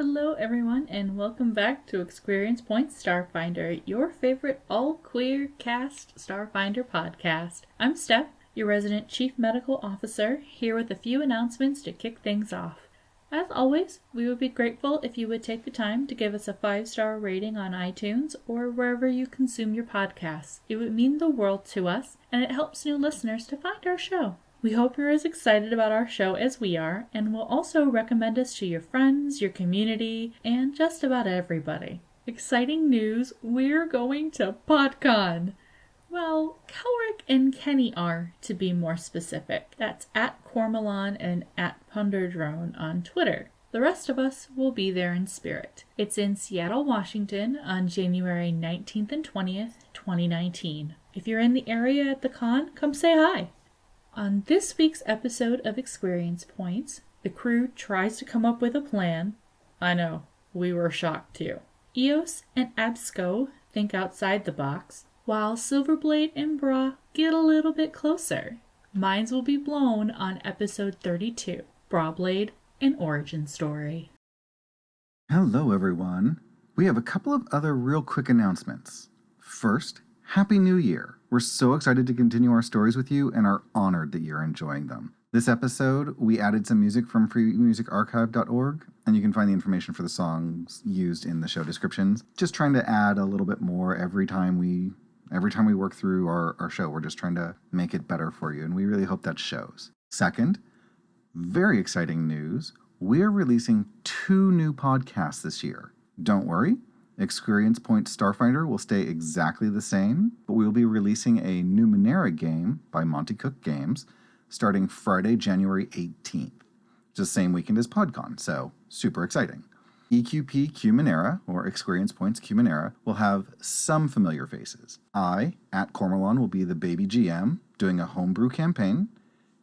Hello everyone and welcome back to ExQueerience Points Starfinder, your favorite all-queer cast Starfinder podcast. I'm Steph, your resident Chief Medical Officer, here with a few announcements to kick things off. As always, we would be grateful if you would take the time to give us a 5-star rating on iTunes or wherever you consume your podcasts. It would mean the world to us, and it helps new listeners to find our show. We hope you're as excited about our show as we are, and will also recommend us to your friends, your community, and just about everybody. Exciting news, we're going to PodCon! Well, Kelrick and Kenny are, to be more specific. That's at Cormelon and at Punderdrone on Twitter. The rest of us will be there in spirit. It's in Seattle, Washington on January 19th and 20th, 2019. If you're in the area at the con, come say hi! On this week's episode of ExQueerience Points, the crew tries to come up with a plan. I know, we were shocked too. Eos and Absco think outside the box, while Silverblade and Brah get a little bit closer. Minds will be blown on episode 32, BraBlade, an origin story. Hello everyone. We have a couple of other real quick announcements. First, Happy New Year! We're so excited to continue our stories with you and are honored that you're enjoying them. This episode, we added some music from freemusicarchive.org, and you can find the information for the songs used in the show descriptions. Just trying to add a little bit more every time we work through our show. We're just trying to make it better for you, and we really hope that shows. Second, very exciting news. We're releasing 2 new podcasts this year. Don't worry. ExQueerience Points Starfinder will stay exactly the same, but we will be releasing a Numenera game by Monty Cook Games starting Friday, January 18th. It's the same weekend as PodCon, so super exciting. EQP Numenera, or ExQueerience Points Numenera, will have some familiar faces. I, at Cormelon, will be the baby GM doing a homebrew campaign,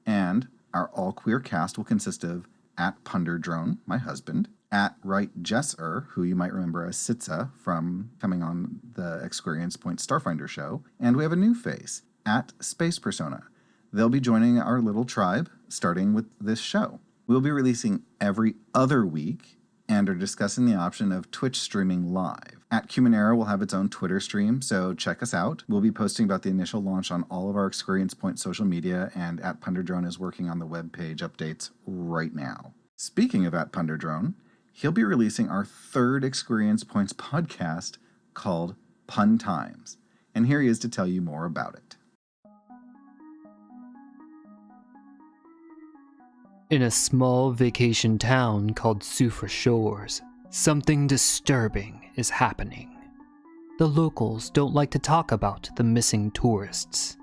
and our all-queer cast will consist of at Punderdrone, my husband, at Right Jesser, who you might remember as Sitza from coming on the ExQueerience Points Starfinder show, and we have a new face, at Space Persona. They'll be joining our little tribe, starting with this show. We'll be releasing every other week, and are discussing the option of Twitch streaming live. At Numenera will have its own Twitter stream, so check us out. We'll be posting about the initial launch on all of our ExQueerience Point social media, and at Punderdrone is working on the webpage updates right now. Speaking of at Punderdrone, he'll be releasing our 3rd ExQueerience Points podcast called Pun Times, and here he is to tell you more about it. In a small vacation town called Soufra Shores, something disturbing is happening. The locals don't like to talk about the missing tourists.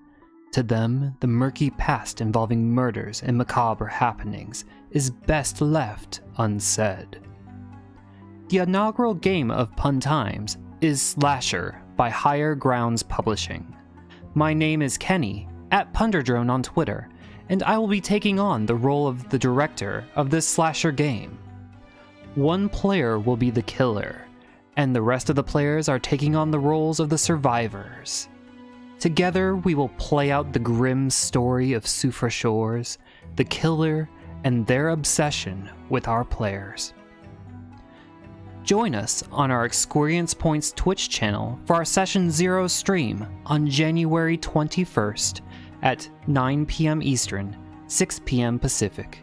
To them, the murky past involving murders and macabre happenings is best left unsaid. The inaugural game of Pun Times is Slasher by Higher Grounds Publishing. My name is Kenny, at Punderdrone on Twitter, and I will be taking on the role of the director of this slasher game. One player will be the killer, and the rest of the players are taking on the roles of the survivors. Together, we will play out the grim story of Soufra Shores, the killer, and their obsession with our players. Join us on our ExQueerience Points Twitch channel for our Session 0 stream on January 21st at 9 p.m. Eastern, 6 p.m. Pacific.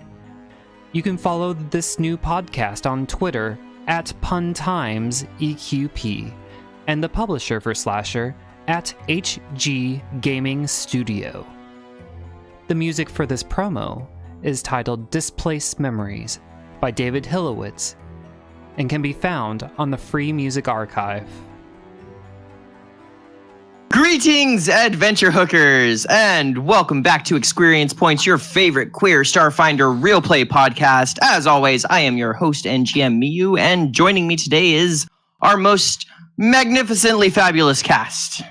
You can follow this new podcast on Twitter at PunTimesEQP, and the publisher for Slasher at HG Gaming Studio. The music for this promo is titled Displaced Memories by David Hillowitz and can be found on the Free Music Archive. Greetings, adventure hookers, and welcome back to ExQueerience Points, your favorite queer Starfinder real play podcast. As always, I am your host and GM Miyu, and joining me today is our most magnificently fabulous cast.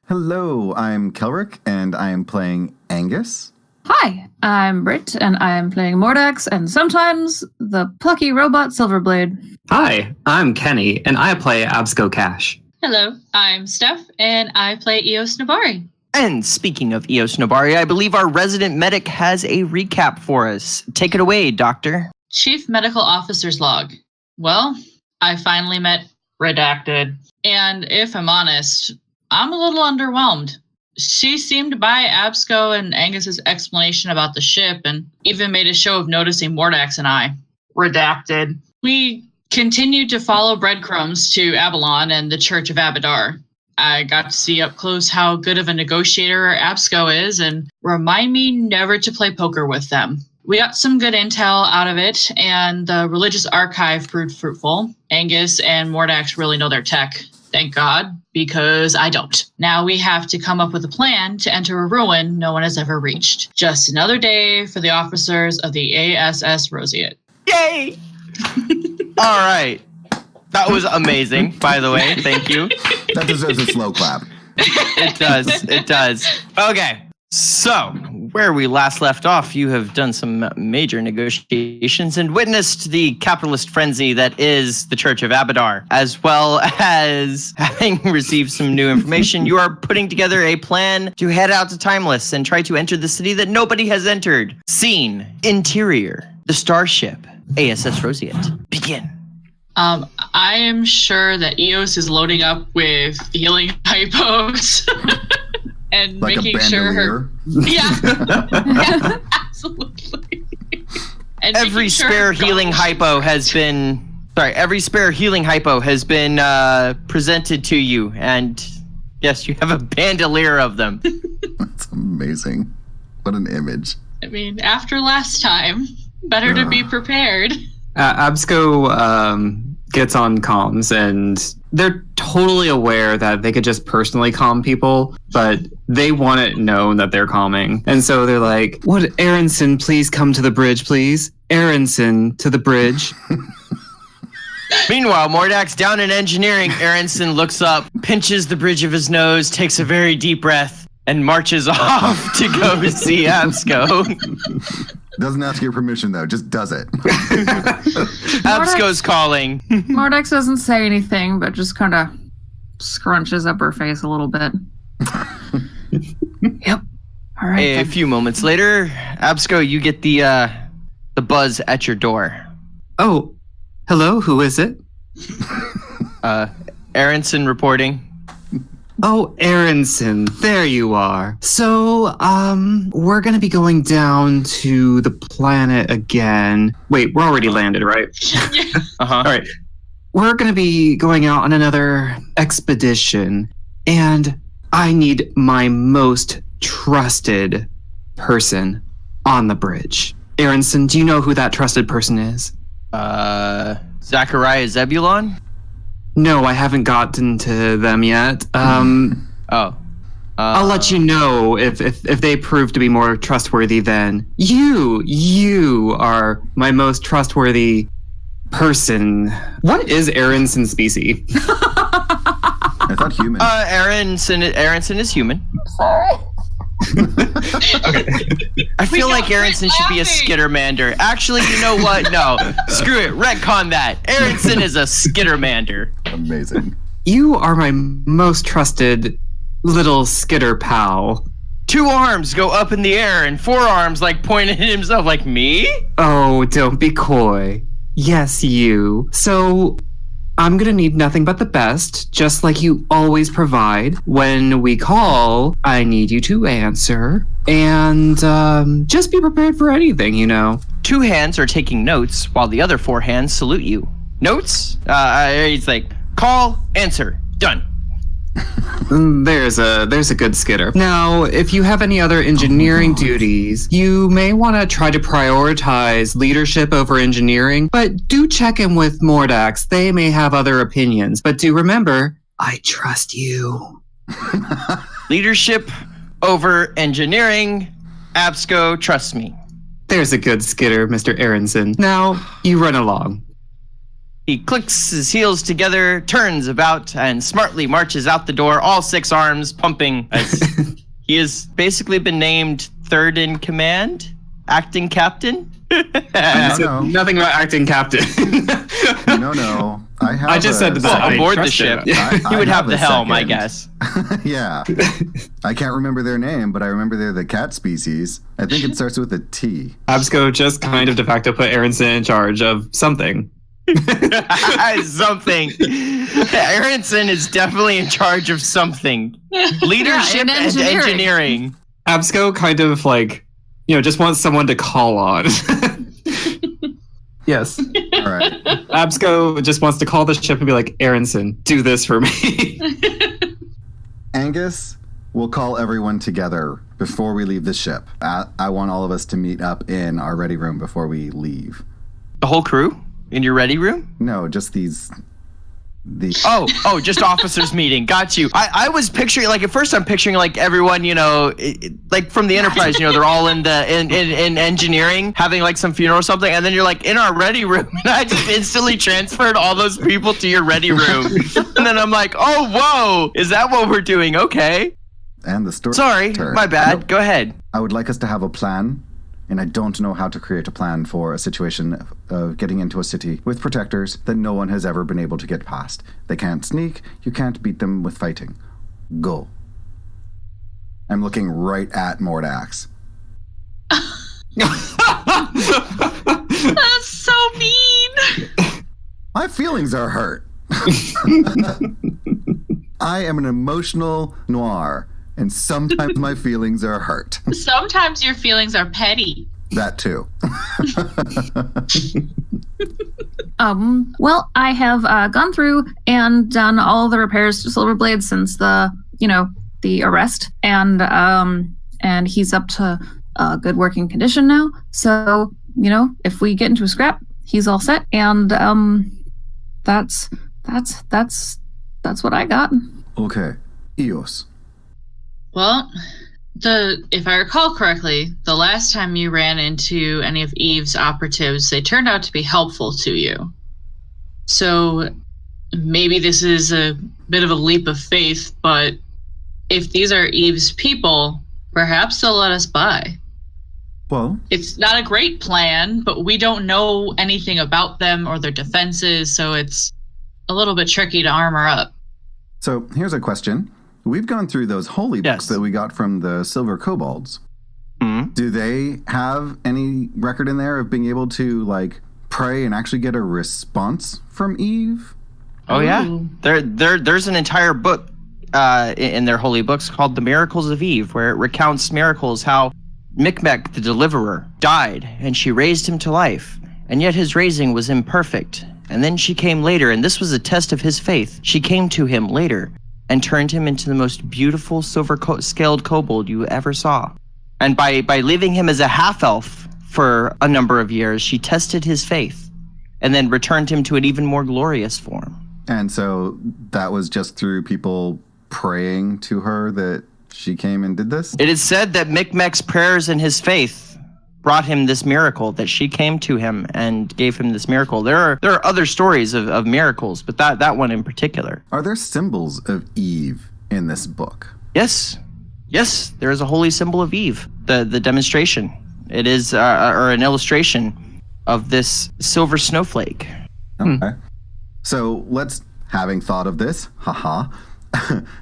Hello, I'm Kelrick, and I am playing Angus. Hi, I'm Britt, and I'm playing Mordax, and sometimes the plucky robot Silverblade. Hi, I'm Kenny, and I play Absco Cash. Hello, I'm Steph, and I play Eos Nabari. And speaking of Eos Nabari, I believe our resident medic has a recap for us. Take it away, Doctor. Chief Medical Officer's Log. Well, I finally met Redacted. And if I'm honest, I'm a little underwhelmed. She seemed to buy Absco and Angus's explanation about the ship and even made a show of noticing Mordax and I. Redacted. We continued to follow breadcrumbs to Avalon and the Church of Abadar. I got to see up close how good of a negotiator Absco is and remind me never to play poker with them. We got some good intel out of it, and the religious archive proved fruitful. Angus and Mordax really know their tech. Thank God, because I don't. Now we have to come up with a plan to enter a ruin no one has ever reached. Just another day for the officers of the ASS Roseate. Yay! All right. That was amazing, by the way. Thank you. That deserves a slow clap. It does. It does. Okay. So, where we last left off, you have done some major negotiations and witnessed the capitalist frenzy that is the Church of Abadar. As well as having received some new information, you are putting together a plan to head out to Timeless and try to enter the city that nobody has entered. Scene, interior, the starship, ASS Roseate. Begin. I am sure that Eos is loading up with healing hypos and Like making a sure her. Yeah, absolutely. And Every making sure spare her healing goals- hypo has been. Sorry, every spare healing hypo has been presented to you, and yes, you have a bandolier of them. That's amazing. What an image. I mean, after last time, better to be prepared. Absco gets on comms, and they're totally aware that they could just personally calm people, but they want it known that they're calming. And so they're like, would Aronson please come to the bridge, please? Aronson to the bridge. Meanwhile, Mordax down in engineering, Aronson looks up, pinches the bridge of his nose, takes a very deep breath, and marches off to go see Absco. Doesn't ask your permission, though. Just does it. Absco's calling. Mordax doesn't say anything, but just kind of scrunches up her face a little bit. Yep. All right. A then. few moments later, Absco, you get the buzz at your door. Oh, hello, who is it? Aronson reporting. Oh, Aronson, there you are. So, we're gonna be going down to the planet again. Wait, we're already landed, right? Uh-huh. All right. We're gonna be going out on another expedition, and I need my most trusted person on the bridge. Aronson, do you know who that trusted person is? Zachariah Zebulon? No, I haven't gotten to them yet. Oh. I'll let you know if they prove to be more trustworthy than you. You are my most trustworthy person. What is Aronson's species? I thought human. Aronson is human. Sorry. I feel like Aronson should be a laughing. skittermander. Actually, you know what? No. Screw it. Retcon that. Aronson is a skittermander. Amazing. You are my most trusted little skitter pal. 2 arms go up in the air and 4 arms like pointing at himself like me? Oh, don't be coy. Yes, you. So, I'm gonna need nothing but the best, just like you always provide. When we call, I need you to answer. And, just be prepared for anything, you know. 2 hands are taking notes while the other 4 hands salute you. Notes? He's like, call, answer, done. There's a good skitter. Now, if you have any other engineering duties, you may want to try to prioritize leadership over engineering, but do check in with Mordax. They may have other opinions, but do remember, I trust you. Leadership over engineering. Absco, trust me. There's a good skitter, Mr. Aronson. Now, you run along. He clicks his heels together, turns about, and smartly marches out the door, all 6 arms pumping. As he has basically been named 3rd in command, acting captain. No. Nothing about acting captain. No. I just said that I aboard the trusted ship. him. He would have the a helm, I second. guess. Yeah. I can't remember their name, but I remember they're the cat species. I think it starts with a T. Absco just kind of de facto put Aronson in charge of something. Something. Aronson is definitely in charge of something. Leadership and and engineering. Absco kind of like, just wants someone to call on. Yes. All right. Absco just wants to call the ship and be like, Aronson, do this for me. Angus, we'll call everyone together before we leave the ship. I want all of us to meet up in our ready room before we leave. The whole crew? In your ready room? No, just these. Oh, just officers meeting. Got you. I was picturing, like, at first I'm picturing, like, everyone, like from the Enterprise, they're all in engineering, having, like, some funeral or something, and then you're, like, in our ready room, and I just instantly transferred all those people to your ready room. And then I'm like, oh, whoa, is that what we're doing? Okay. And the story. Sorry, my bad. Nope. Go ahead. I would like us to have a plan, and I don't know how to create a plan for a situation of getting into a city with protectors that no one has ever been able to get past. They can't sneak. You can't beat them with fighting. Go. I'm looking right at Mordax. That's so mean. My feelings are hurt. I am an emotional noir, and sometimes my feelings are hurt. Sometimes your feelings are petty. That too. Well, I have gone through and done all the repairs to Silverblade since the arrest, and he's up to good working condition now. So, if we get into a scrap, he's all set, and that's what I got. Okay. Eos. Well, if I recall correctly, the last time you ran into any of Eve's operatives, they turned out to be helpful to you. So maybe this is a bit of a leap of faith, but if these are Eve's people, perhaps they'll let us by. Well, It's not a great plan, but we don't know anything about them or their defenses, so it's a little bit tricky to armor up. so here's a question. We've gone through those holy books Yes. that we got from the Silver Kobolds. Mhm. Do they have any record in there of being able to, like, pray and actually get a response from Eve? Oh, yeah. Ooh. There's an entire book in their holy books called The Miracles of Eve, where it recounts miracles, how Micmac, the deliverer, died, and she raised him to life, and yet his raising was imperfect. And then she came later, and this was a test of his faith. She came to him later and turned him into the most beautiful silver-scaled kobold you ever saw. And by leaving him as a half-elf for a number of years, she tested his faith and then returned him to an even more glorious form. And so that was just through people praying to her that she came and did this? It is said that Micmac's prayers and his faith brought him this miracle, that she came to him and gave him this miracle. There are other stories of miracles, but that one in particular. Are there symbols of Eve in this book? Yes, there is a holy symbol of Eve, the demonstration. It is or an illustration of this silver snowflake. Okay. So having thought of this, haha,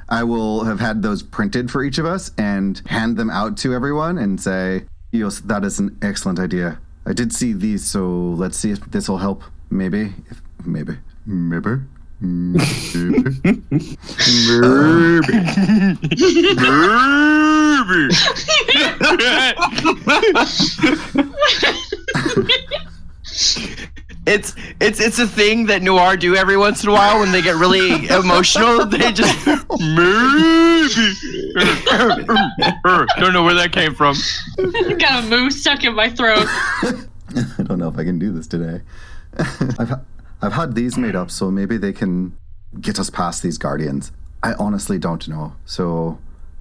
I will have had those printed for each of us and hand them out to everyone and say, Eos, that is an excellent idea. I did see these, so let's see if this will help. Maybe. It's a thing that Noir do every once in a while when they get really emotional. They just maybe. Don't know where that came from. Got a moo stuck in my throat. I don't know if I can do this today. I've had these made up, so maybe they can get us past these guardians. I honestly don't know. So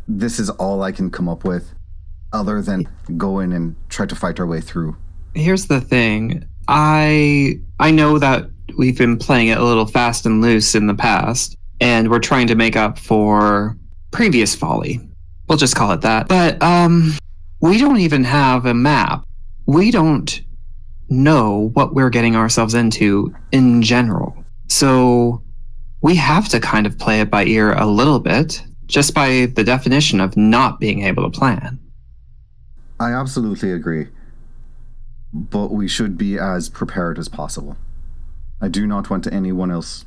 this is all I can come up with other than go in and try to fight our way through. Here's the thing. I know that we've been playing it a little fast and loose in the past, and we're trying to make up for previous folly. We'll just call it that. But we don't even have a map. We don't know what we're getting ourselves into in general. So we have to kind of play it by ear a little bit, just by the definition of not being able to plan. I absolutely agree. But we should be as prepared as possible. I do not want anyone else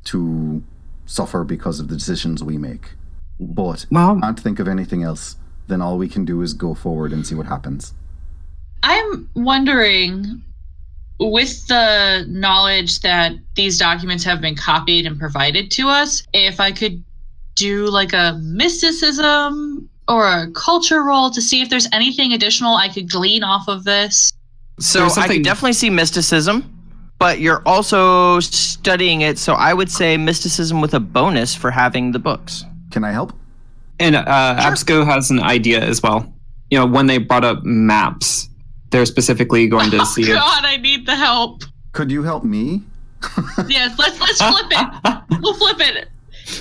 to suffer because of the decisions we make. But Well, can't think of anything else, then all we can do is go forward and see what happens. I'm wondering, with the knowledge that these documents have been copied and provided to us, if I could do like a mysticism or a culture roll to see if there's anything additional I could glean off of this. So I can definitely see mysticism, but you're also studying it, so I would say mysticism with a bonus for having the books. Can I help? And Absco has an idea as well. You know, when they brought up maps, they're specifically going to see if... Oh God, I need the help. Could you help me? Yes, let's flip it. We'll flip it.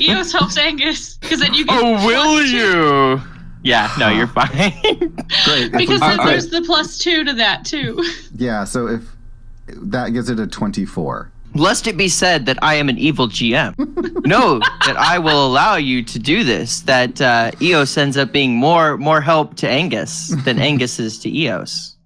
Eos helps Angus, because then you get you? Yeah, no, you're fine. Great. Because then there's the +2 to that too. Yeah, so if that gives it a 24. Lest it be said that I am an evil GM. Know that I will allow you to do this, that Eos ends up being more help to Angus than Angus is to Eos.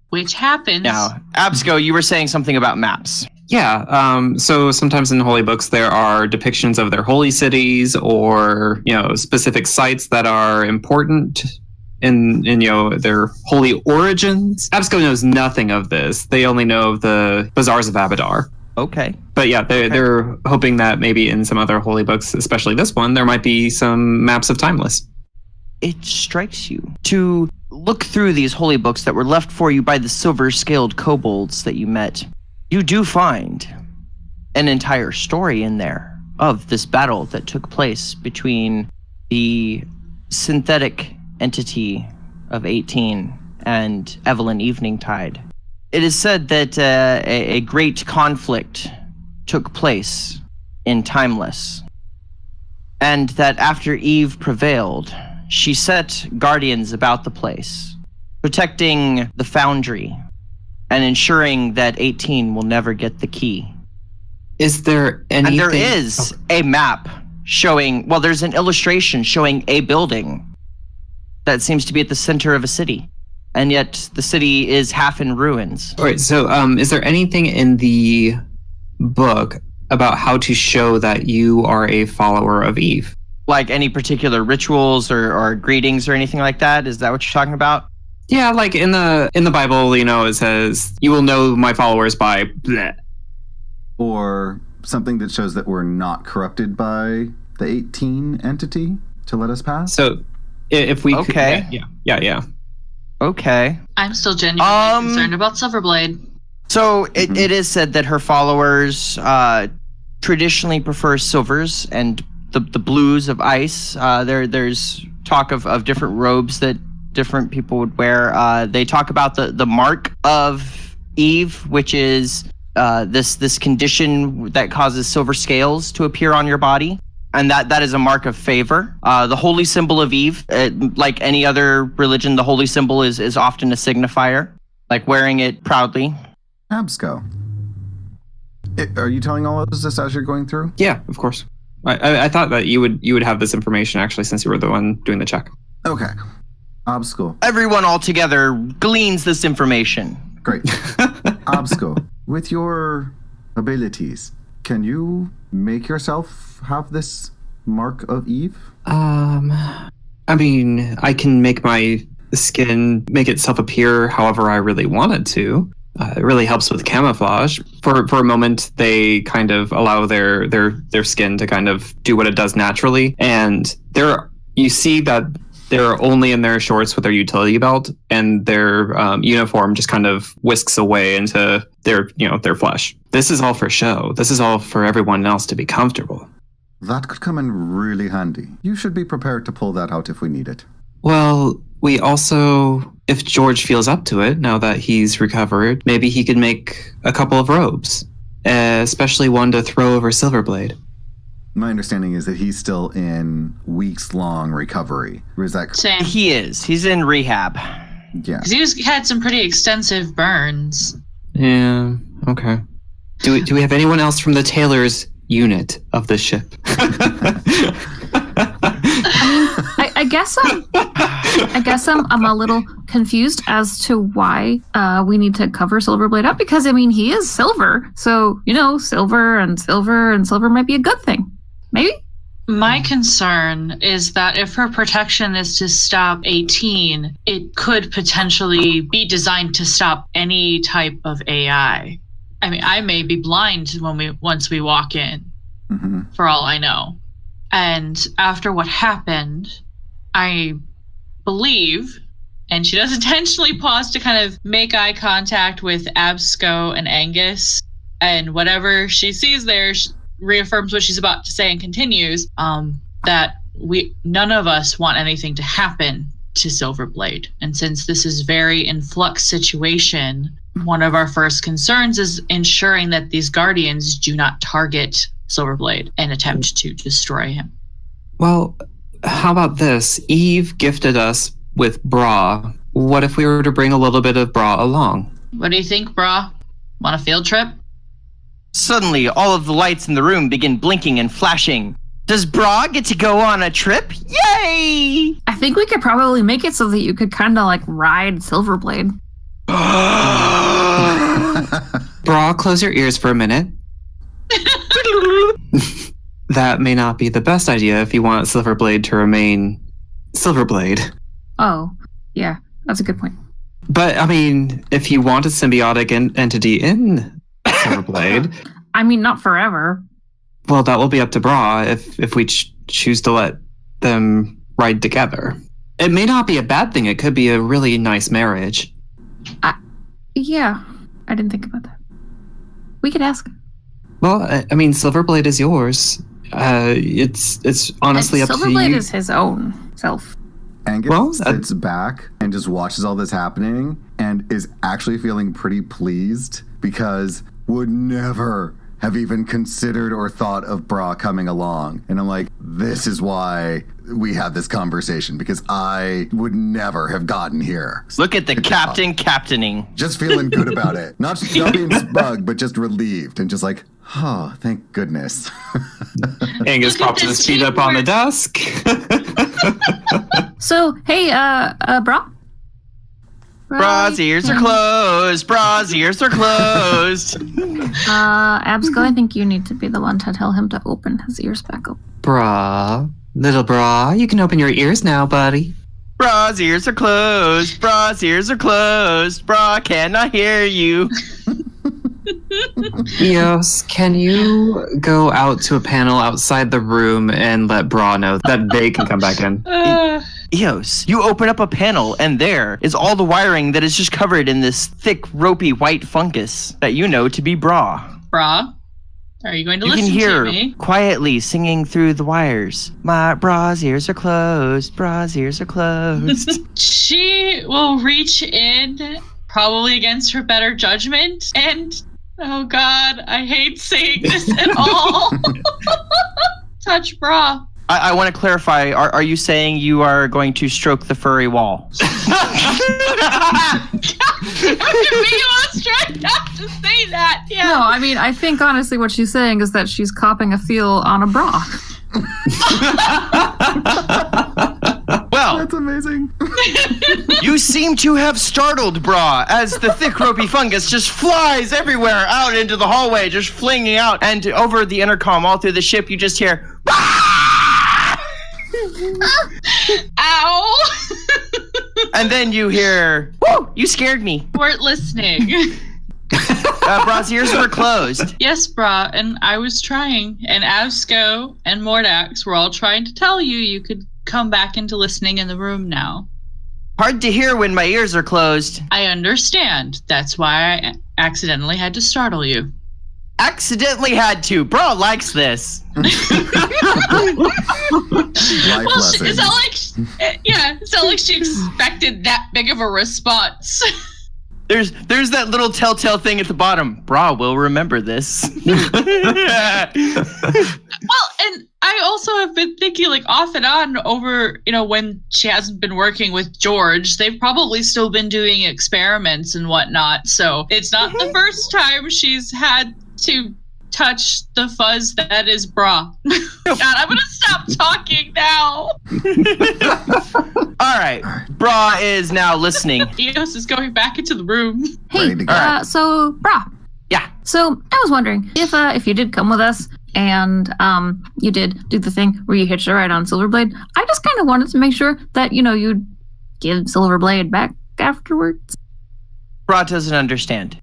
Which happens. Now, Absco, you were saying something about maps. Yeah, so sometimes in holy books there are depictions of their holy cities or, you know, specific sites that are important in you know, their holy origins. Absco knows nothing of this. They only know of the bazaars of Abadar. Okay. But yeah, they're hoping that maybe in some other holy books, especially this one, there might be some maps of Timeless. It strikes you to look through these holy books that were left for you by the silver-scaled kobolds that you met. You do find an entire story in there of this battle that took place between the synthetic entity of 18 and Evelyn Eveningtide. It is said that a great conflict took place in Timeless, and that after Eve prevailed, she set guardians about the place, protecting the foundry and ensuring that 18 will never get the key. Is there anything... And there is a map showing, well, there's an illustration showing a building that seems to be at the center of a city. And yet the city is half in ruins. All right, so is there anything in the book about how to show that you are a follower of Eve? Like any particular rituals or greetings or anything like that? Is that what you're talking about? Yeah, like in the Bible, you know, it says, you will know my followers by bleh. Or something that shows that we're not corrupted by the 18 entity to let us pass? So if we Okay. could, yeah. Okay. I'm still genuinely concerned about Silverblade. So it is said that her followers traditionally prefer silvers and the blues of ice. There's talk of different robes that different people would wear. They talk about the mark of Eve, which is this condition that causes silver scales to appear on your body. And that is a mark of favor. The holy symbol of Eve, like any other religion, the holy symbol is often a signifier, like wearing it proudly. Absco. Are you telling all of this as you're going through? Yeah, of course. I thought that you would have this information, actually, since you were the one doing the check. Okay. Absco. Everyone all together gleans this information. Great. Absco, with your abilities, can you make yourself have this mark of Eve? I mean, I can make my skin make itself appear however I really want it to. It really helps with camouflage. For a moment, they kind of allow their skin to kind of do what it does naturally, and you see that they're only in their shorts with their utility belt, and their uniform just kind of whisks away into their flesh. This is all for show. This is all for everyone else to be comfortable. That could come in really handy. You should be prepared to pull that out if we need it. Well, we also, if George feels up to it, now that he's recovered, maybe he could make a couple of robes, especially one to throw over Silverblade. My understanding is that he's still in weeks-long recovery. Is that Same. He is. He's in rehab. Yeah. Because he had some pretty extensive burns. Yeah, okay. Do we have anyone else from the tailor's unit of the ship? I guess I'm a little confused as to why we need to cover Silverblade up, because I mean he is silver, so silver might be a good thing, maybe. My concern is that if her protection is to stop 18, it could potentially be designed to stop any type of AI. I mean, I may be blind once we walk in, for all I know. And after what happened, I believe, and she does intentionally pause to kind of make eye contact with Absco and Angus, and whatever she sees there, reaffirms what she's about to say and continues, that none of us want anything to happen to Silverblade. And since this is very in flux situation, one of our first concerns is ensuring that these guardians do not target Silverblade and attempt to destroy him. Well, how about this? Eve gifted us with Brah. What if we were to bring a little bit of Brah along? What do you think, Brah? Want a field trip? Suddenly, all of the lights in the room begin blinking and flashing. Does Brah get to go on a trip? Yay! I think we could probably make it so that you could kind of like ride Silverblade. Brah, close your ears for a minute. That may not be the best idea if you want Silverblade to remain Silverblade. Oh, yeah, that's a good point. But, I mean, if you want a symbiotic entity in Silverblade... I mean, not forever. Well, that will be up to Brah if we choose to let them ride together. It may not be a bad thing. It could be a really nice marriage. Yeah, I didn't think about that. We could ask. Well, I mean, Silverblade is yours. It's honestly up to you. Silverblade is his own self. Angus sits back and just watches all this happening and is actually feeling pretty pleased because would never have even considered or thought of Brah coming along. And I'm like, this is why we had this conversation, because I would never have gotten here. Look at the captaining. Just feeling good about it. Not being smug, but just relieved and just like, oh, thank goodness. Angus pops his feet up on the desk. So, hey, Brah? Brah's ears are closed. Brah's ears are closed. Absco, I think you need to be the one to tell him to open his ears back up. Brah, little Brah, you can open your ears now, buddy. Brah's ears are closed. Brah's ears are closed. Brah cannot hear you. Eos, can you go out to a panel outside the room and let Brah know that they can come back in? Eos, you open up a panel and there is all the wiring that is just covered in this thick, ropey white fungus that you know to be Brah. Brah, are you going to listen to me? You can hear quietly singing through the wires. My Brah's ears are closed. Brah's ears are closed. She will reach in, probably against her better judgment, and oh god, I hate saying this at all. Touch Brah. I want to clarify, are you saying you are going to stroke the furry wall? You was trying not to say that. Yeah. No, I mean, I think honestly what she's saying is that she's copping a feel on a bra. Well, that's amazing. You seem to have startled Brah as the thick ropey fungus just flies everywhere out into the hallway, just flinging out, and over the intercom all through the ship you just hear Ow! And then you hear, woo, you scared me. Weren't listening. Brah's ears were closed. Yes, Brah, and I was trying, and Avsco and Mordax were all trying to tell you could come back into listening in the room now. Hard to hear when my ears are closed. I understand. That's why I accidentally had to startle you. Accidentally had to. Brah likes this. It's not like she expected that big of a response. There's that little telltale thing at the bottom. Brah will remember this. Well, and I also have been thinking, like, off and on over, when she hasn't been working with George, they've probably still been doing experiments and whatnot. So it's not the first time she's had to touch the fuzz that is Brah. God, I'm gonna stop talking now. All right, Brah is now listening. Eos is going back into the room. Hey, Ready to go. so Brah. Yeah. So I was wondering if you did come with us and you did do the thing where you hitched a ride on Silverblade. I just kind of wanted to make sure that you'd give Silverblade back afterwards. Brah doesn't understand.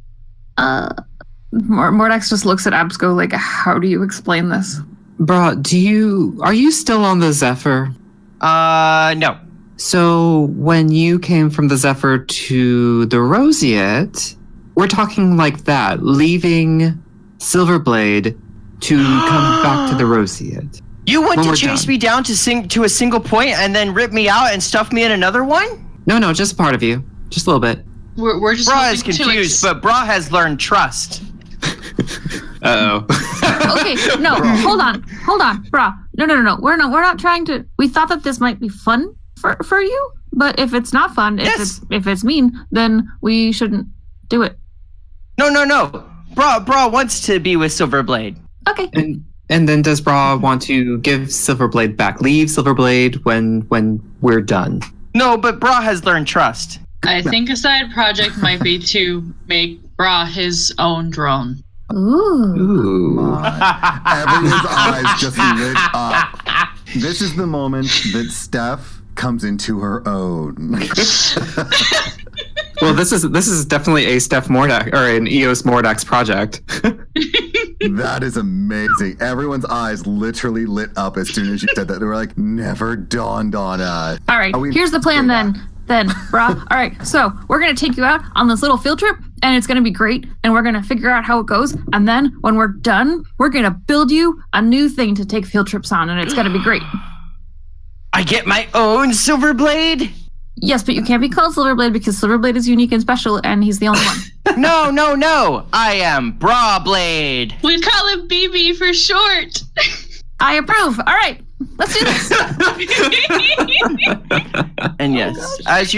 Mordax just looks at Absco like, how do you explain this? Brah, are you still on the Zephyr? No. So when you came from the Zephyr to the Roseate, we're talking like that, leaving Silverblade to come back to the Roseate. You want When to we're chase done. me down to a single point and then rip me out and stuff me in another one? No, just part of you. Just a little bit. We're just Brah is hoping to confused, but Brah has learned trust. Uh-oh. Okay, no, hold on, Brah. No. We're not trying to. We thought that this might be fun for you, but if it's not fun, Yes. if it's mean, then we shouldn't do it. No. Brah wants to be with Silverblade. Okay. And then does Brah want to give Silverblade back? Leave Silverblade when we're done? No, but Brah has learned trust. I think a side project might be to make Brah his own drone. Ooh. Ooh. Everyone's eyes just lit up. This is the moment that Steph comes into her own. Well, this is definitely a Steph Mordax or an EOS Mordax project. That is amazing. Everyone's eyes literally lit up as soon as you said that. They were like, never dawned on us. All right, Are we- here's the plan then, Brah. All right, so we're going to take you out on this little field trip, and it's going to be great, and we're going to figure out how it goes, and then when we're done, we're going to build you a new thing to take field trips on, and it's going to be great. I get my own Silverblade? Yes, but you can't be called Silverblade because Silverblade is unique and special, and he's the only one. No. I am BraBlade. We call him BB for short. I approve. All right, let's do this. And yes, as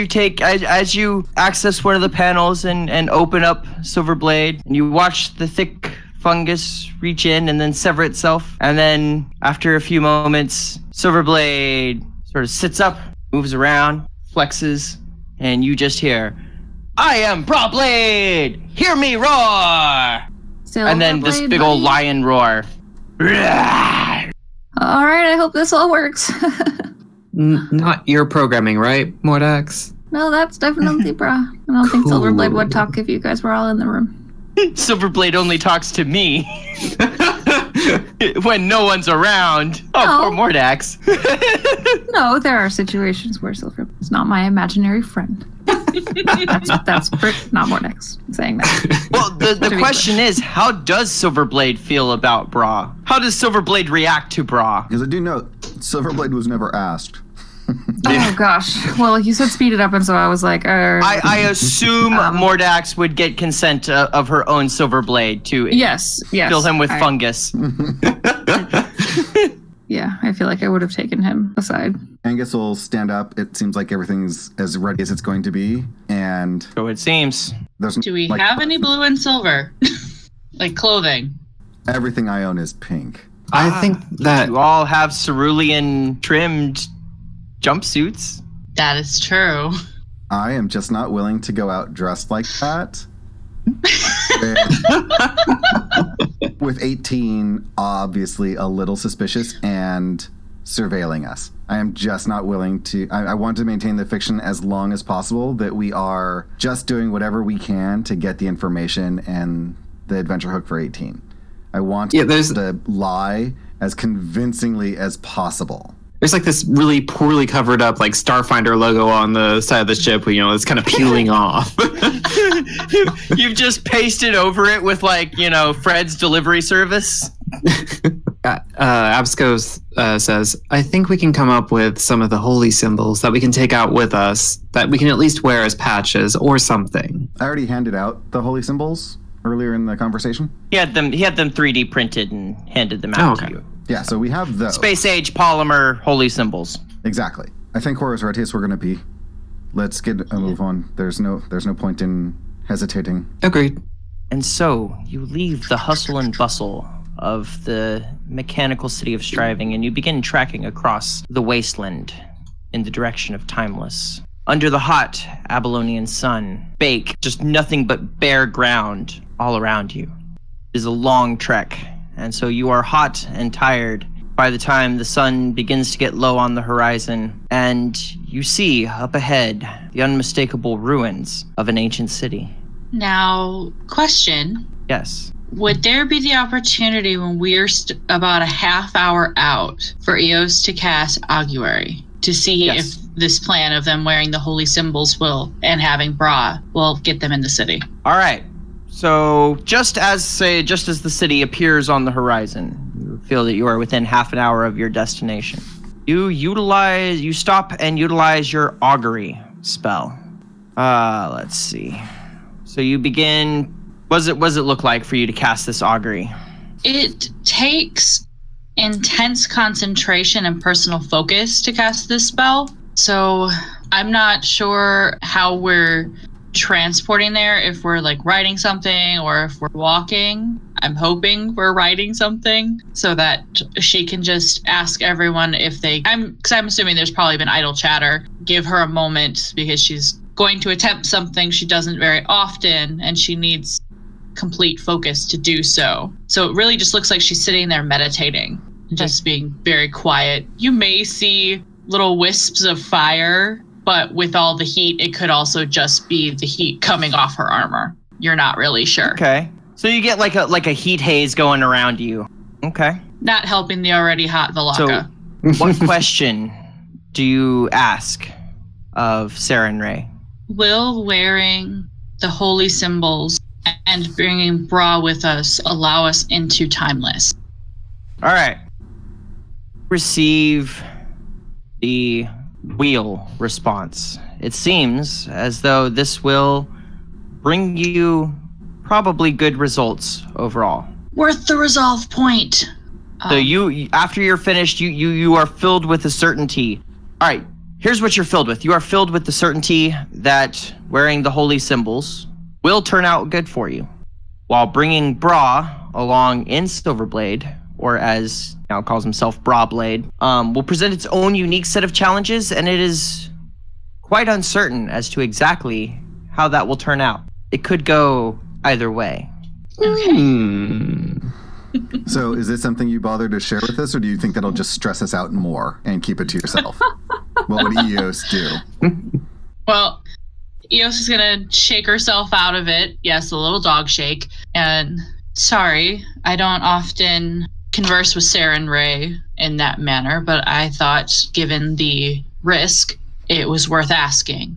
you access one of the panels and open up Silverblade, and you watch the thick fungus reach in and then sever itself, and then after a few moments, Silverblade sort of sits up, moves around, flexes, and you just hear, "I am BraBlade! Hear me roar!" And then this big old lion roar. All right, I hope this all works. Not your programming, right, Mordax? No, that's definitely Brah. I don't think Cool. Silverblade would talk if you guys were all in the room. Silverblade only talks to me when no one's around. Oh, No. poor Mordax. No, there are situations where Silverblade is not my imaginary friend. That's not Mordax saying that. Well, the be question is, how does Silverblade feel about Brah? How does Silverblade react to Brah? Because I do know Silverblade was never asked. Oh gosh. Well, you said speed it up, and so I was like, I assume Mordax would get consent of her own Silverblade to yes. fill him with fungus. Yeah, I feel like I would have taken him aside. Angus will stand up. It seems like everything's as ready as it's going to be. And So it seems. there's Do we have any blue and silver? Like clothing? everything I own is pink. I think that You all have cerulean trimmed jumpsuits. That is true. I am just not willing to go out dressed like that. With 18, obviously a little suspicious and surveilling us. I am just not willing to. I want to maintain the fiction as long as possible that we are just doing whatever we can to get the information and the adventure hook for 18. I want to lie as convincingly as possible. there's like this really poorly covered up like Starfinder logo on the side of the ship, you know, it's kind of peeling off. You've just pasted over it with like, you know, Fred's delivery service. Absco says, I think we can come up with some of the holy symbols that we can take out with us, that we can at least wear as patches or something. I already handed out the holy symbols earlier in the conversation. He had them 3D printed and handed them out to you. Yeah, so we have those. Space age polymer holy symbols. Exactly. I think Horus Retius we're going to be. Let's get a move on. There's no point in hesitating. Agreed. And so you leave the hustle and bustle of the mechanical city of Striving, and you begin tracking across the wasteland in the direction of Timeless. Under the hot Abalonian sun, bake, just nothing but bare ground all around you. It is a long trek, and so you are hot and tired by the time the sun begins to get low on the horizon, and you see up ahead the unmistakable ruins of an ancient city. Now, question. Yes. Would there be the opportunity when we're about a half hour out for Eos to cast Augury to see Yes. if this plan of them wearing the holy symbols and having Brah will get them in the city? All right. So just as the city appears on the horizon, you feel that you are within half an hour of your destination. You stop and utilize your augury spell. Let's see. So you begin. What does it look like for you to cast this augury? It takes intense concentration and personal focus to cast this spell. So I'm not sure how we're transporting there, if we're like riding something or if we're walking. I'm hoping we're riding something so that she can just ask everyone because I'm assuming there's probably been idle chatter. Give her a moment because she's going to attempt something she doesn't very often and she needs complete focus to do so. So it really just looks like she's sitting there meditating, just being very quiet. You may see little wisps of fire, but with all the heat, it could also just be the heat coming off her armor. You're not really sure. Okay. So you get like a heat haze going around you. Okay. Not helping the already hot Valaka. So what question do you ask of Sarah and Ray? Will wearing the holy symbols and bringing Brah with us allow us into Timeless? All right. Receive the wheel response. It seems as though this will bring you probably good results overall. Worth the resolve point. So you after you're finished, you are filled with a certainty. All right, here's what you're filled with. You are filled with the certainty that wearing the holy symbols will turn out good for you, while bringing Brah along in Silverblade, or as now calls himself BraBlade, will present its own unique set of challenges, and it is quite uncertain as to exactly how that will turn out. It could go either way. Okay. So is this something you bother to share with us, or do you think that'll just stress us out more and keep it to yourself? What would Eos do? Well, Eos is going to shake herself out of it. Yes, a little dog shake. And sorry, I don't often converse with Sarah and Ray in that manner, but I thought given the risk, it was worth asking.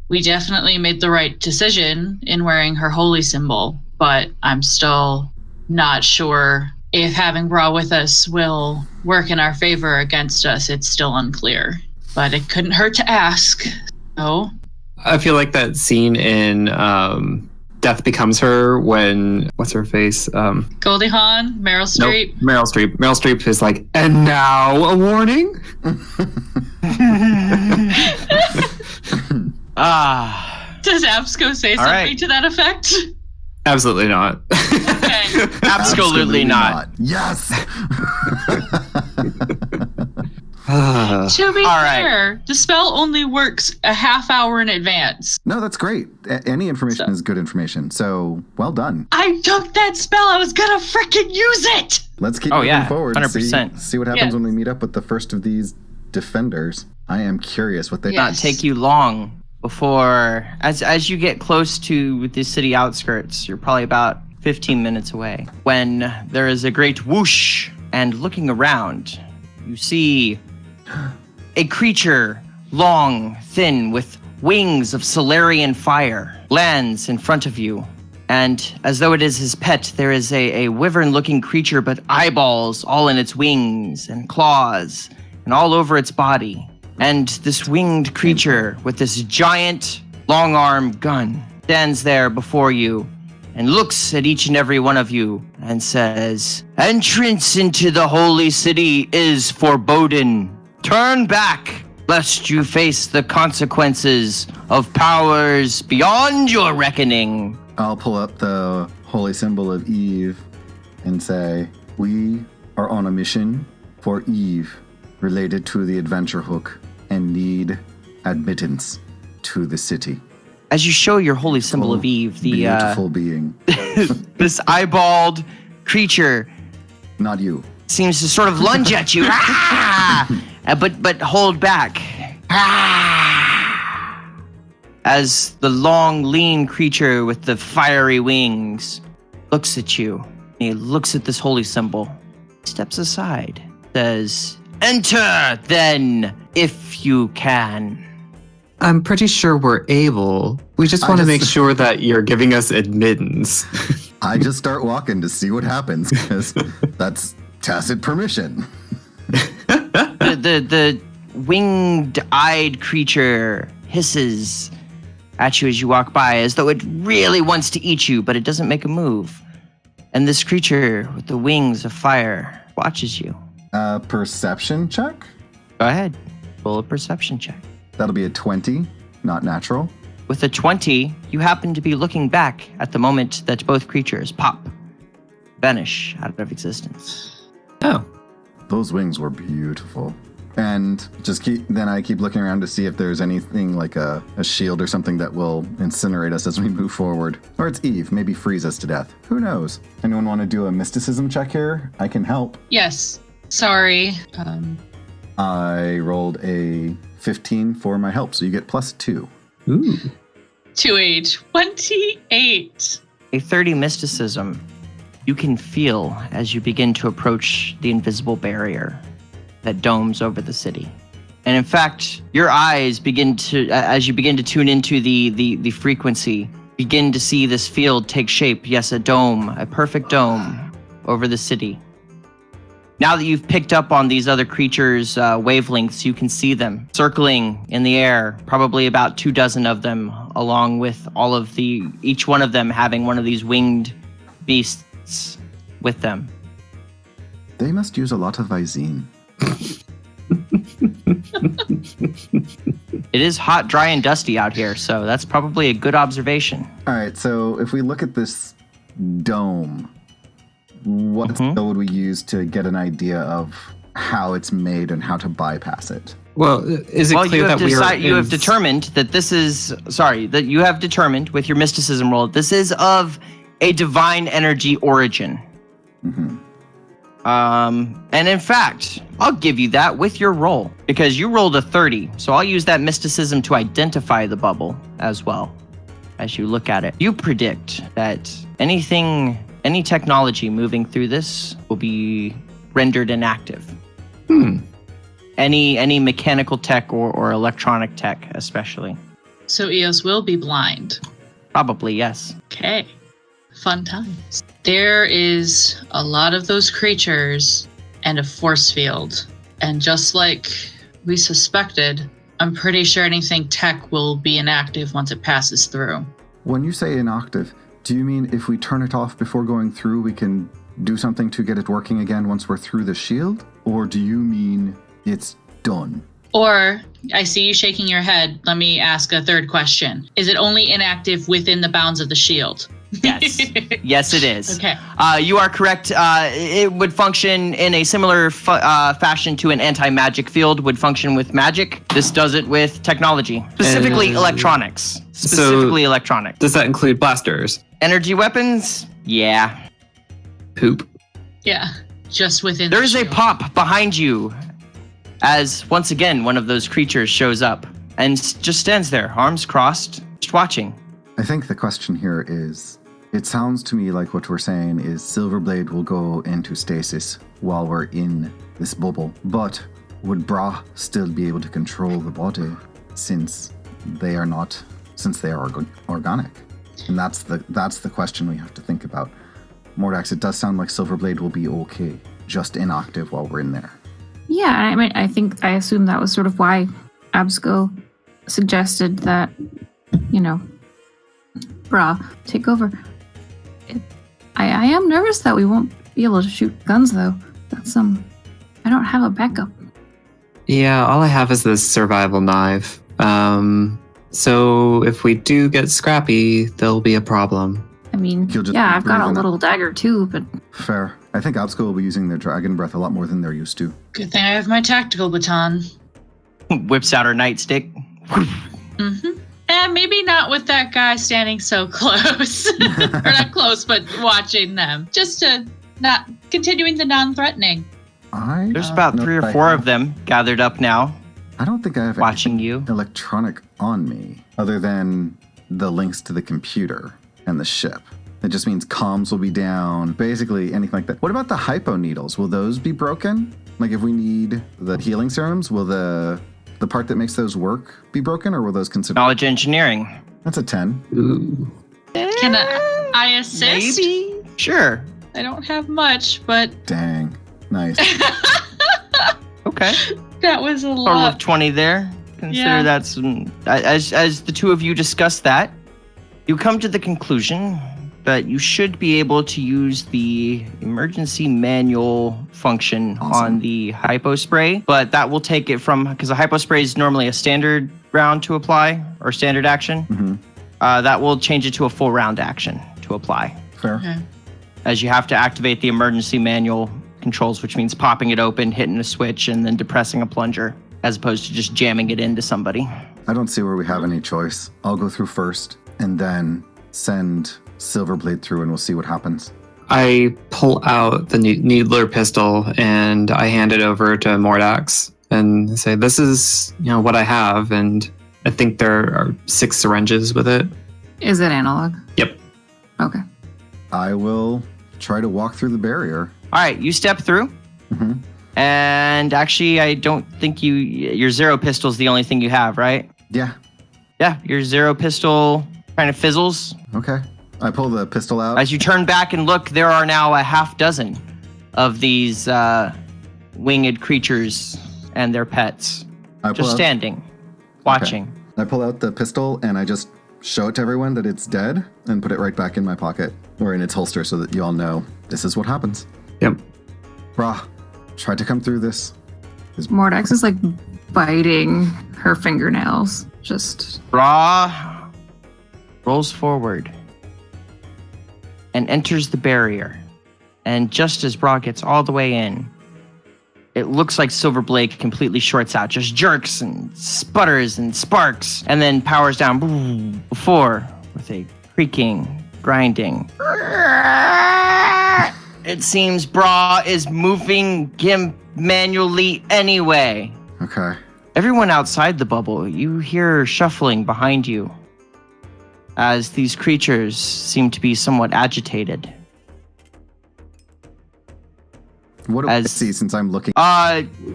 We definitely made the right decision in wearing her holy symbol, but I'm still not sure if having Brah with us will work in our favor or against us. It's still unclear, but it couldn't hurt to ask. So I feel like that scene in Death Becomes Her when, what's her face? Goldie Hawn, Meryl Streep. Nope, Meryl Streep. Meryl Streep is like, and now a warning? Does Absco say something to that effect? Absolutely not. Okay. Absolutely not. Yes! To be fair, the spell only works a half hour in advance. No, that's great. Any information is good information. So, well done. I took that spell. I was going to freaking use it. Let's keep moving forward. 100%. See what happens when we meet up with the first of these defenders. I am curious what they not take you long before, as you get close to the city outskirts, you're probably about 15 minutes away, when there is a great whoosh, and looking around, you see a creature, long, thin, with wings of Solarian fire, lands in front of you. And as though it is his pet, there is a wyvern-looking creature, but eyeballs all in its wings and claws and all over its body. And this winged creature with this giant, long-arm gun stands there before you and looks at each and every one of you and says, "Entrance into the holy city is forbidden. Turn back, lest you face the consequences of powers beyond your reckoning." I'll pull up the holy symbol of Eve and say, we are on a mission for Eve related to the adventure hook and need admittance to the city. As you show your holy symbol of Eve, the beautiful being. this eyeballed creature Not you. seems to sort of lunge at you, but hold back. As the long, lean creature with the fiery wings looks at you, he looks at this holy symbol, steps aside, says, "Enter, then, if you can." I'm pretty sure we're able. We just want to make sure that you're giving us admittance. I just start walking to see what happens, because that's tacit permission. The winged-eyed creature hisses at you as you walk by, as though it really wants to eat you, but it doesn't make a move. And this creature with the wings of fire watches you. Perception check? Go ahead. Roll a perception check. That'll be a 20, not natural. With a 20, you happen to be looking back at the moment that both creatures pop, vanish out of existence. Oh. Those wings were beautiful. And I keep looking around to see if there's anything like a shield or something that will incinerate us as we move forward. Or it's Eve, maybe freeze us to death. Who knows? Anyone want to do a mysticism check here? I can help. Yes. Sorry. I rolled a 15 for my help, so you get +2. Ooh. To a 28. A 30 mysticism. You can feel as you begin to approach the invisible barrier that domes over the city. And in fact, your eyes begin to, as you begin to tune into the frequency, begin to see this field take shape. Yes, a dome, a perfect dome over the city. Now that you've picked up on these other creatures' wavelengths, you can see them circling in the air, probably about 24 of them, along with each one of them having one of these winged beasts with them. They must use a lot of Visine. It is hot, dry, and dusty out here, so that's probably a good observation. All right, so if we look at this dome, what skill would we use to get an idea of how it's made and how to bypass it? Well, is it clear that you have determined that this is, that you have determined with your mysticism roll, this is of a divine energy origin. Mm-hmm. And in fact, I'll give you that with your roll, because you rolled a 30, so I'll use that mysticism to identify the bubble as well as you look at it. You predict that any technology moving through this will be rendered inactive. Any mechanical tech or electronic tech, especially. So Eos will be blind. Probably, yes. Okay. Fun times. There is a lot of those creatures and a force field. And just like we suspected, I'm pretty sure anything tech will be inactive once it passes through. When you say inactive, do you mean if we turn it off before going through, we can do something to get it working again once we're through the shield? Or do you mean it's done? Or, I see you shaking your head. Let me ask a third question. Is it only inactive within the bounds of the shield? Yes. Yes, it is. Okay. You are correct. It would function in a similar fashion to an anti-magic field would function with magic. This does it with technology, specifically electronics. Electronics. Does that include blasters? Energy weapons? Yeah. Poop. Yeah, just within There the is a shield. pop behind you as, once again, one of those creatures shows up and just stands there, arms crossed, just watching. I think the question here is, it sounds to me like what we're saying is Silverblade will go into stasis while we're in this bubble. But would Brah still be able to control the body since they are organic? And that's the question we have to think about. Mordax, it does sound like Silverblade will be okay, just inactive while we're in there. Yeah, I mean, I assume that was sort of why Absco suggested that, Brah take over. I am nervous that we won't be able to shoot guns, though. That's I don't have a backup. Yeah, all I have is this survival knife. So if we do get scrappy, there'll be a problem. mean, You'll just yeah, I've got a breathe it. little dagger too, but Fair. I think Absco will be using their dragon breath a lot more than they're used to. Good thing I have my tactical baton. Whips out her nightstick. Mm-hmm. And maybe not with that guy standing so close. Or not close, but watching them. Just to not continuing the non-threatening. There's about 3 or 4 of them gathered up now. I don't think I have watching you. Electronic on me, other than the links to the computer and the ship. It just means comms will be down, basically anything like that. What about the hypo needles? Will those be broken? Like if we need the healing serums, will the part that makes those work be broken, or will those consider knowledge engineering? That's a 10. Ooh. Can I assist? Maybe. Sure. I don't have much, but Dang. Nice. Okay. that was a Total lot. of 20 there. Consider Yeah. that's as the two of you discuss that, you come to the conclusion that you should be able to use the emergency manual function on the hypo spray, but that will take it from, because the hypo spray is normally a standard round to apply or standard action. Mm-hmm. That will change it to a full round action to apply, Fair. Okay. as you have to activate the emergency manual controls, which means popping it open, hitting a switch, and then depressing a plunger, as opposed to just jamming it into somebody. I don't see where we have any choice. I'll go through first and then send Silverblade through and we'll see what happens. I pull out the needler pistol and I hand it over to Mordax and say, this is, what I have. And I think there are 6 syringes with it. is it analog? Yep. Okay. I will try to walk through the barrier. All right, you step through. Mm-hmm. And actually, I don't think your zero pistol is the only thing you have, right? Yeah. Yeah, your zero pistol kind of fizzles. Okay. I pull the pistol out. As you turn back and look, there are now a half dozen of these winged creatures and their pets just standing, watching. Okay. I pull out the pistol and I just show it to everyone that it's dead and put it right back in my pocket or in its holster so that you all know this is what happens. Yep. Brah, try to come through this. Mordax is like biting her fingernails. Just Brah rolls forward and enters the barrier. And just as Brah gets all the way in, it looks like Silverblade completely shorts out, just jerks and sputters and sparks, and then powers down before with a creaking, grinding. It seems Brah is moving him manually anyway. Okay. Everyone outside the bubble, you hear shuffling behind you as these creatures seem to be somewhat agitated. What do I see since I'm looking?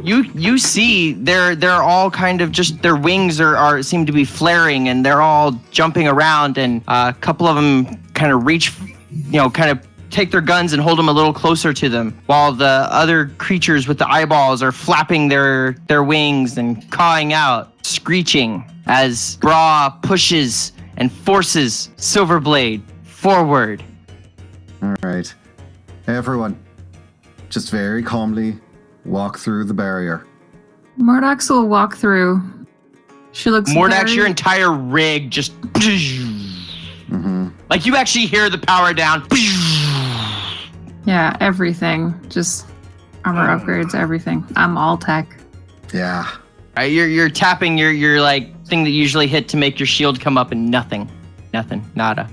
You see they're all kind of just, their wings are seem to be flaring and they're all jumping around, and a couple of them kind of reach, kind of take their guns and hold them a little closer to them, while the other creatures with the eyeballs are flapping their wings and cawing out, screeching as Brah pushes and forces Silverblade forward. All right. Hey, everyone. Just very calmly walk through the barrier. Mordax will walk through. She looks Mordax, your entire rig just... Like you actually hear the power down. Yeah, everything. Just armor upgrades, everything. I'm all tech. Yeah. You're tapping your like thing that you usually hit to make your shield come up, and nothing, nada.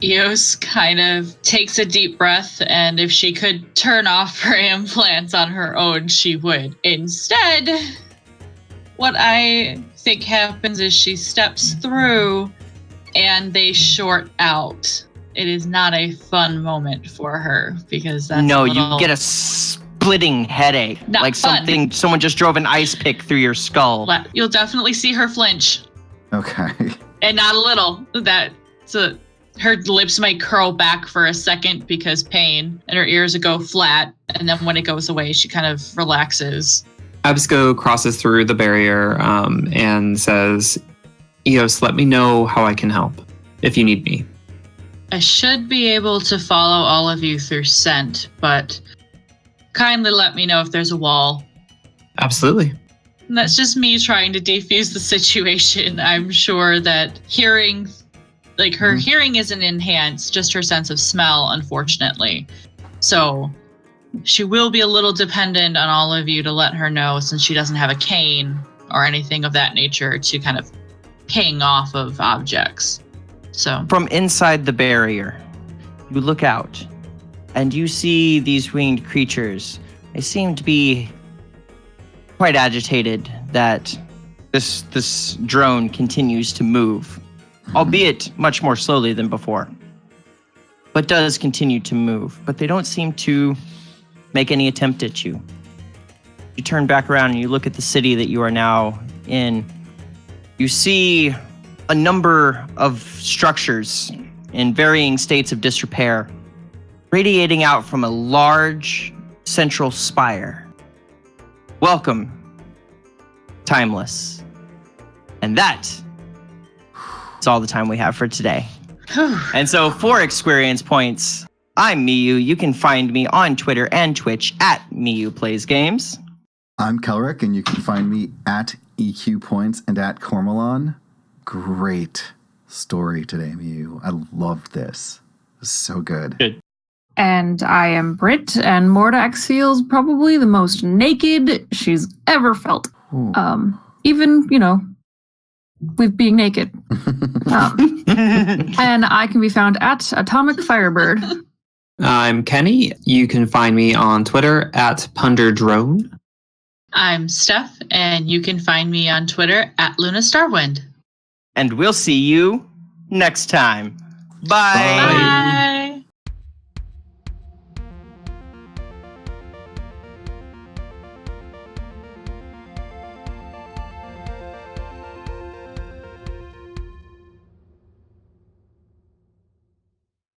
Eos kind of takes a deep breath, and if she could turn off her implants on her own, she would. Instead, what I think happens is she steps through and they short out. It is not a fun moment for her because that's you get a splitting headache, Not like fun. someone just drove an ice pick through your skull. You'll definitely see her flinch, Okay. and not a little. Her lips might curl back for a second because pain, and her ears will go flat, and then when it goes away, she kind of relaxes. Absco crosses through the barrier and says, Eos, let me know how I can help if you need me. I should be able to follow all of you through scent, but kindly let me know if there's a wall. Absolutely. And that's just me trying to defuse the situation. I'm sure that hearing like her hearing isn't enhanced, just her sense of smell, unfortunately. So she will be a little dependent on all of you to let her know, since she doesn't have a cane or anything of that nature to kind of ping off of objects. So from inside the barrier, you look out and you see these winged creatures. They seem to be quite agitated that this drone continues to move, albeit much more slowly than before, but does continue to move. But they don't seem to make any attempt at you. You turn back around and you look at the city that you are now in. You see a number of structures in varying states of disrepair, radiating out from a large central spire. Welcome, Timeless. And that is all the time we have for today. And so for ExQueerience Points, I'm Miyu. You can find me on Twitter and Twitch at Miyu Plays Games. I'm Kelric, and you can find me at EQ Points and at Cormelon. Great story today, Miyu. I loved this. It was so good. Good. And I am Britt, and Mordax feels probably the most naked she's ever felt. Ooh. Even, with being naked. And I can be found at Atomic Firebird. I'm Kenny. You can find me on Twitter at PunderDrone. I'm Steph, and you can find me on Twitter at Luna Starwind. And we'll see you next time. Bye. Bye.